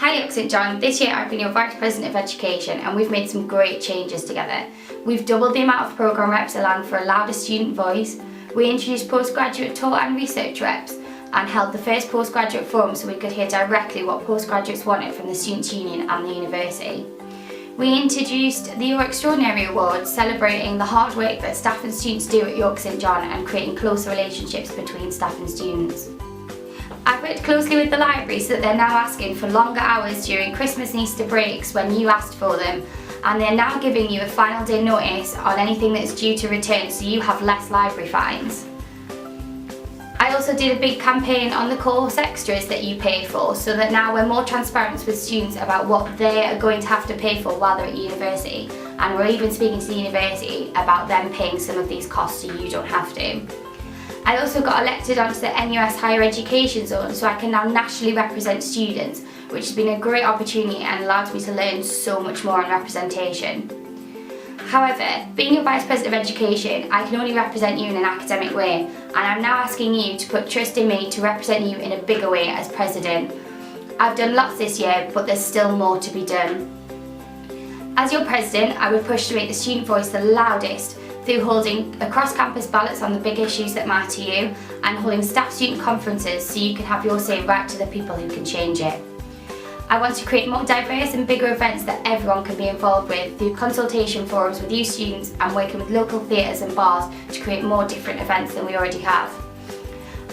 Hi St John, this year I've been your Vice President of Education and we've made some great changes together. We've doubled the amount of programme reps allowing for a louder student voice, we introduced postgraduate tour and research reps and held the first postgraduate forum so we could hear directly what postgraduates wanted from the Students' Union and the university. We introduced the Your Extraordinary Award, celebrating the hard work that staff and students do at York St John and creating closer relationships between staff and students. I've worked closely with the library so that they're now asking for longer hours during Christmas and Easter breaks when you asked for them, and they're now giving you a final day notice on anything that's due to return so you have less library fines. I also did a big campaign on the course extras that you pay for so that now we're more transparent with students about what they are going to have to pay for while they're at university, and we're even speaking to the university about them paying some of these costs so you don't have to. I also got elected onto the NUS Higher Education Zone so I can now nationally represent students, which has been a great opportunity and allows me to learn so much more on representation. However, being a Vice President of Education, I can only represent you in an academic way, and I'm now asking you to put trust in me to represent you in a bigger way as President. I've done lots this year, but there's still more to be done. As your President, I would push to make the student voice the loudest through holding across-campus ballots on the big issues that matter to you and holding staff-student conferences so you can have your say right to the people who can change it. I want to create more diverse and bigger events that everyone can be involved with through consultation forums with you students and working with local theatres and bars to create more different events than we already have.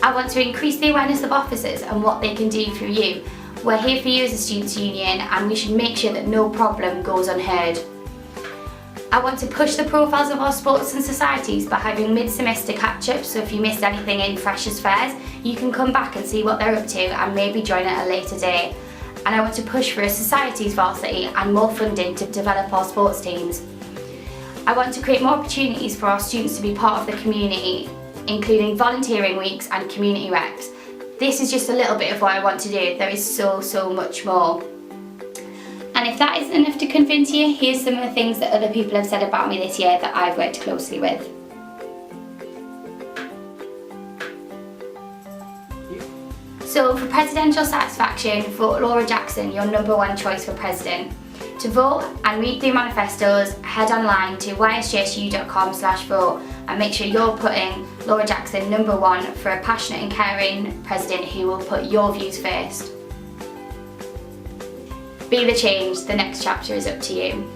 I want to increase the awareness of officers and what they can do through you. We're here for you as a students' union and we should make sure that no problem goes unheard. I want to push the profiles of our sports and societies by having mid-semester catch-ups, so if you missed anything in Freshers' Fairs, you can come back and see what they're up to and maybe join at a later date. And I want to push for a societies varsity and more funding to develop our sports teams. I want to create more opportunities for our students to be part of the community, including volunteering weeks and community reps. This is just a little bit of what I want to do. There is so much more. And if that isn't enough to convince you, here's some of the things that other people have said about me this year that I've worked closely with. So for presidential satisfaction, vote Laura Jackson your #1 choice for president. To vote and read through manifestos, head online to ysjsu.com/vote and make sure you're putting Laura Jackson #1 for a passionate and caring president who will put your views first. Be the change, the next chapter is up to you.